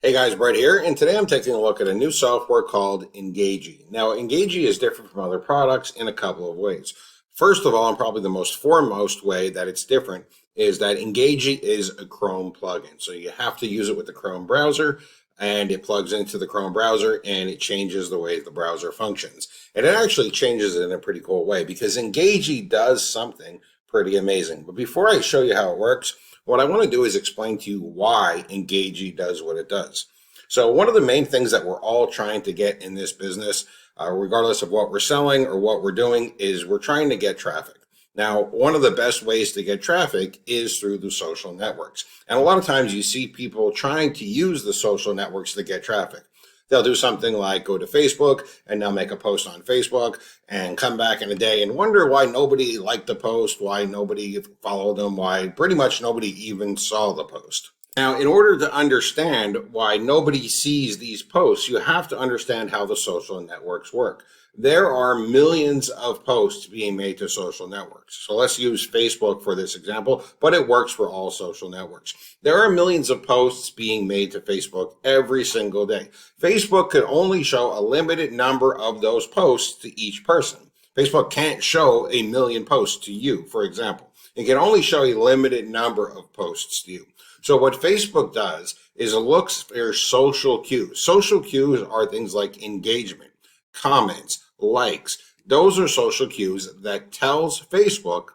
Hey guys, Brett here, and today I'm taking a look at a new software called Engagi. Now, Engagi is different from other products in a couple of ways. First of all, and probably the most foremost way that it's different, is that Engagi is a Chrome plugin. So you have to use it with the Chrome browser, and it plugs into the Chrome browser, and it changes the way the browser functions. And it actually changes it in a pretty cool way because Engagi does something pretty amazing. But before I show you how it works, what I want to do is explain to you why Engagi does what it does. So one of the main things that we're all trying to get in this business, regardless of what we're selling or what we're doing, is we're trying to get traffic. Now, one of the best ways to get traffic is through the social networks. And a lot of times you see people trying to use the social networks to get traffic. They'll do something like go to Facebook and they'll make a post on Facebook and come back in a day and wonder why nobody liked the post, why nobody followed them, why pretty much nobody even saw the post. Now, in order to understand why nobody sees these posts, you have to understand how the social networks work. There are millions of posts being made to social networks. So let's use Facebook for this example, but it works for all social networks. There are millions of posts being made to Facebook every single day. Facebook could only show a limited number of those posts to each person. Facebook can't show a million posts to you, for example. It can only show a limited number of posts to you. So what Facebook does is it looks for social cues. Social cues are things like engagement, comments, likes. Those are social cues that tells Facebook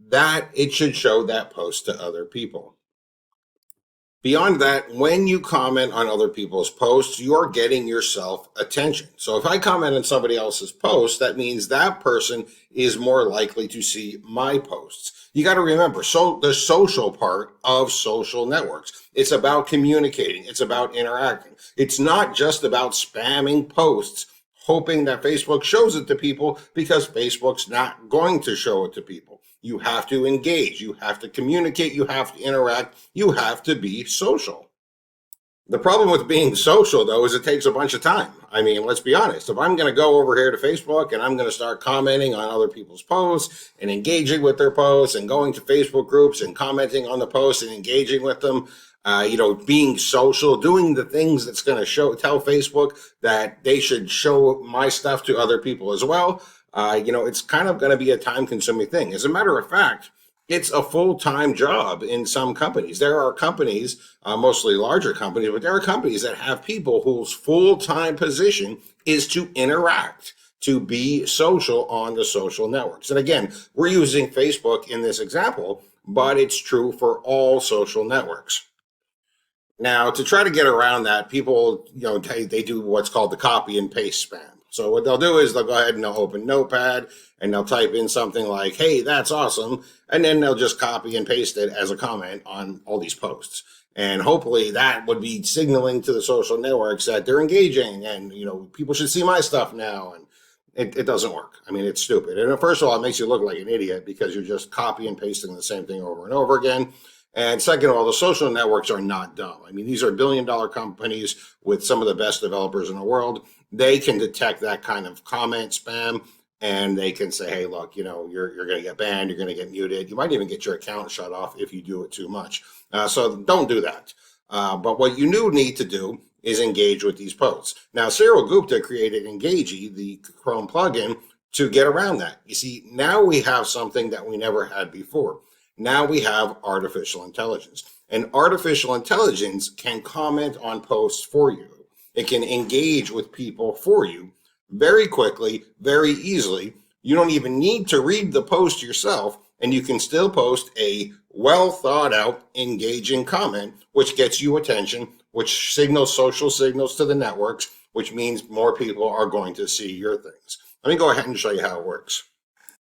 that it should show that post to other people. Beyond that, when you comment on other people's posts, you're getting yourself attention. So if I comment on somebody else's post, that means that person is more likely to see my posts. You got to remember, so the social part of social networks, it's about communicating. It's about interacting. It's not just about spamming posts, hoping that Facebook shows it to people because Facebook's not going to show it to people. You have to engage, you have to communicate, you have to interact, you have to be social. The problem with being social, though, is it takes a bunch of time. I mean, let's be honest. If I'm going to go over here to Facebook and I'm going to start commenting on other people's posts and engaging with their posts and going to Facebook groups and commenting on the posts and engaging with them, being social, doing the things that's going to tell Facebook that they should show my stuff to other people as well. It's kind of going to be a time-consuming thing. As a matter of fact, it's a full-time job in some companies. There are companies, mostly larger companies, but there are companies that have people whose full-time position is to interact, to be social on the social networks. And again, we're using Facebook in this example, but it's true for all social networks. Now, to try to get around that, people, they do what's called the copy and paste spam. So what they'll do is they'll go ahead and they'll open Notepad and they'll type in something like, hey, that's awesome. And then they'll just copy and paste it as a comment on all these posts. And hopefully that would be signaling to the social networks that they're engaging and, people should see my stuff now. And it doesn't work. I mean, it's stupid. And first of all, it makes you look like an idiot because you're just copy and pasting the same thing over and over again. And second of all, the social networks are not dumb. I mean, these are billion-dollar companies with some of the best developers in the world. They can detect that kind of comment spam, and they can say, hey, look, you're going to get banned, you're going to get muted. You might even get your account shut off if you do it too much. So don't do that. But what you do need to do is engage with these posts. Now, Cyril Gupta created Engagi, the Chrome plugin, to get around that. You see, now we have something that we never had before. Now we have artificial intelligence. And artificial intelligence can comment on posts for you. It can engage with people for you very quickly, very easily. You don't even need to read the post yourself, and you can still post a well thought out, engaging comment, which gets you attention, which signals social signals to the networks, which means more people are going to see your things. Let me go ahead and show you how it works.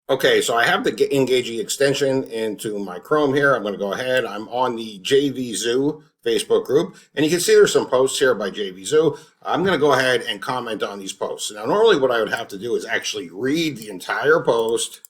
Okay, so I have the Engagi extension into my Chrome here. I'm going to go ahead. I'm on the JV Zoo Facebook group, and you can see there's some posts here by JV Zoo. I'm going to go ahead and comment on these posts. Now, normally what I would have to do is actually read the entire post,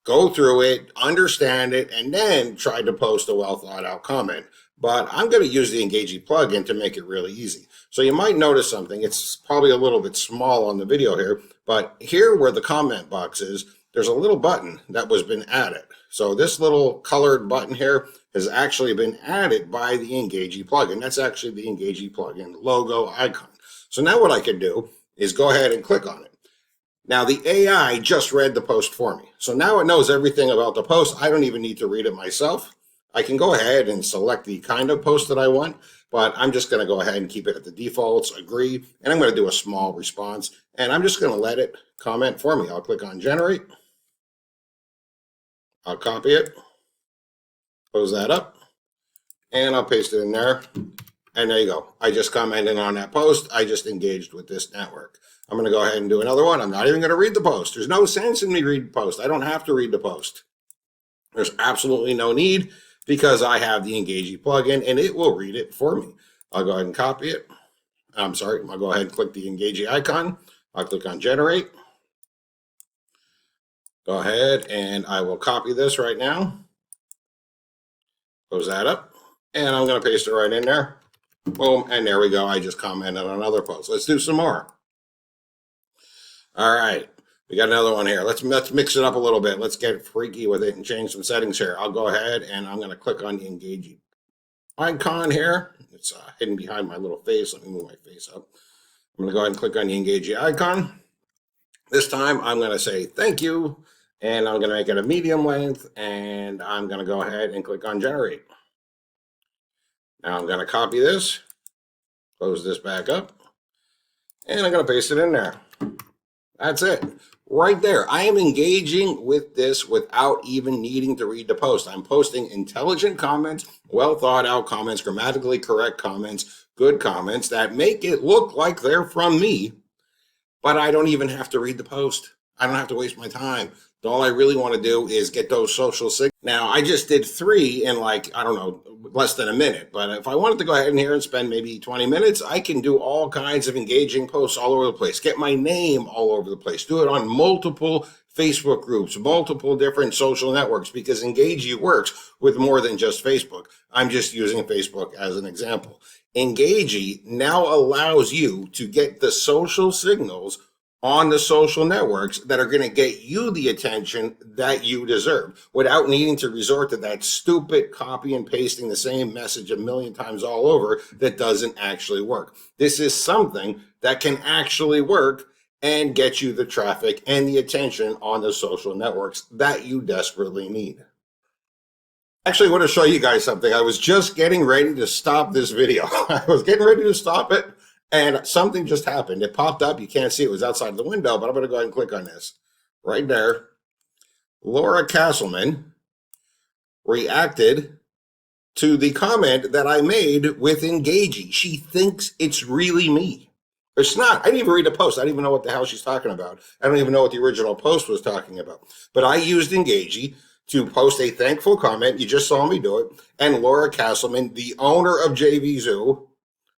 go through it, understand it, and then try to post a well thought out comment. But I'm going to use the Engagi plugin to make it really easy. So you might notice something. It's probably a little bit small on the video here, but here where the comment box is, there's a little button that was been added. So this little colored button here has actually been added by the Engagi plugin. That's actually the Engagi plugin logo icon. So now what I can do is go ahead and click on it. Now the AI just read the post for me. So now it knows everything about the post. I don't even need to read it myself. I can go ahead and select the kind of post that I want, but I'm just going to go ahead and keep it at the defaults, agree, and I'm going to do a small response, and I'm just going to let it comment for me. I'll click on generate. I'll copy it, close that up, and I'll paste it in there. And there you go. I just commented on that post. I just engaged with this network. I'm going to go ahead and do another one. I'm not even going to read the post. There's no sense in me reading the post. I don't have to read the post. There's absolutely no need because I have the Engagi plugin and it will read it for me. I'll go ahead and copy it. I'm sorry. I'll go ahead and click the Engagi icon. I'll click on generate. Go ahead and I will copy this right now. Close that up. And I'm going to paste it right in there. Boom. And there we go. I just commented on another post. Let's do some more. All right. We got another one here. Let's mix it up a little bit. Let's get freaky with it and change some settings here. I'll go ahead and I'm going to click on the Engagi icon here. It's hidden behind my little face. Let me move my face up. I'm going to go ahead and click on the Engagi icon. This time I'm going to say thank you. And I'm going to make it a medium length. And I'm going to go ahead and click on generate. Now I'm going to copy this, close this back up, and I'm going to paste it in there. That's it. Right there. I am engaging with this without even needing to read the post. I'm posting intelligent comments, well thought out comments, grammatically correct comments, good comments that make it look like they're from me, but I don't even have to read the post. I don't have to waste my time. All I really want to do is get those social signals. Now, I just did 3 in like, I don't know, less than a minute. But if I wanted to go ahead in here and spend maybe 20 minutes, I can do all kinds of engaging posts all over the place. Get my name all over the place. Do it on multiple Facebook groups, multiple different social networks, because Engagi works with more than just Facebook. I'm just using Facebook as an example. Engagi now allows you to get the social signals on the social networks that are going to get you the attention that you deserve without needing to resort to that stupid copy and pasting the same message a million times all over that doesn't actually work. This is something that can actually work and get you the traffic and the attention on the social networks that you desperately need. Actually, I want to show you guys something. I was just getting ready to stop this video. I was getting ready to stop it. And something just happened. It popped up. You can't see it. It was outside the window, but I'm going to go ahead and click on this. Right there. Laura Castleman reacted to the comment that I made with Engagi. She thinks it's really me. It's not. I didn't even read the post. I don't even know what the hell she's talking about. I don't even know what the original post was talking about. But I used Engagi to post a thankful comment. You just saw me do it. And Laura Castleman, the owner of JVZoo,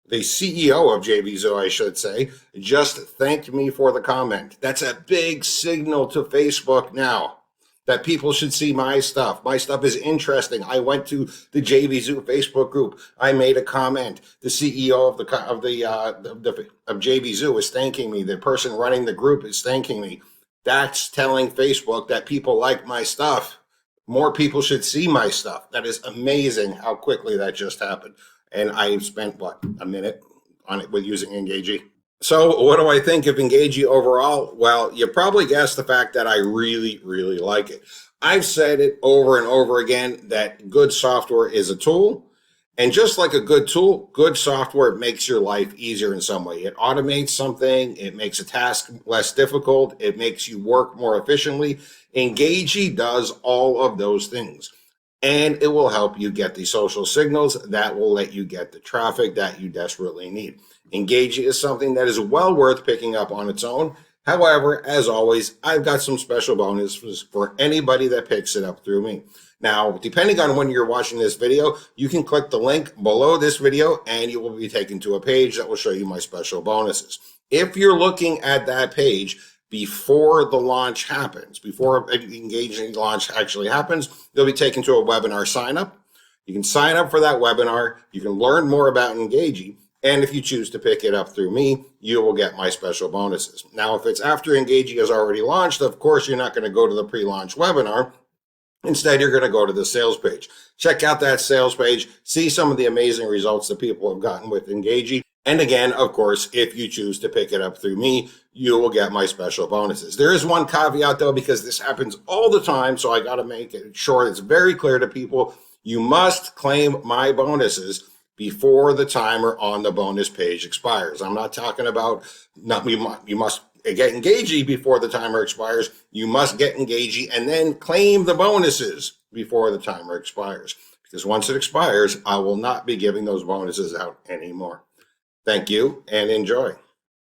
the CEO of JVZoo, I should say, just thanked me for the comment. That's a big signal to Facebook now that people should see my stuff. My stuff is interesting. I went to the JVZoo Facebook group. I made a comment. The CEO of JVZoo is thanking me. The person running the group is thanking me. That's telling Facebook that people like my stuff. More people should see my stuff. That is amazing how quickly that just happened. And I spent, what, a minute on it with using Engagi. So what do I think of Engagi overall? Well, you probably guessed the fact that I really, really like it. I've said it over and over again that good software is a tool. And just like a good tool, good software makes your life easier in some way. It automates something. It makes a task less difficult. It makes you work more efficiently. Engagi does all of those things. And it will help you get the social signals that will let you get the traffic that you desperately need. Engagi is something that is well worth picking up on its own. However, as always, I've got some special bonuses for anybody that picks it up through me. Now, depending on when you're watching this video, you can click the link below this video and you will be taken to a page that will show you my special bonuses. If you're looking at that page before the launch happens, before the Engagi launch actually happens, you'll be taken to a webinar sign up. You can sign up for that webinar. You can learn more about Engagi. And if you choose to pick it up through me, you will get my special bonuses. Now, if it's after Engagi has already launched, of course, you're not going to go to the pre-launch webinar. Instead, you're going to go to the sales page. Check out that sales page, see some of the amazing results that people have gotten with Engagi. And again, of course, if you choose to pick it up through me, you will get my special bonuses. There is one caveat though, because this happens all the time, so I got to make it sure it's very clear to people. You must claim my bonuses before the timer on the bonus page expires. I'm not talking about you must get Engagi before the timer expires. You must get Engagi and then claim the bonuses before the timer expires. Because once it expires, I will not be giving those bonuses out anymore. Thank you and enjoy.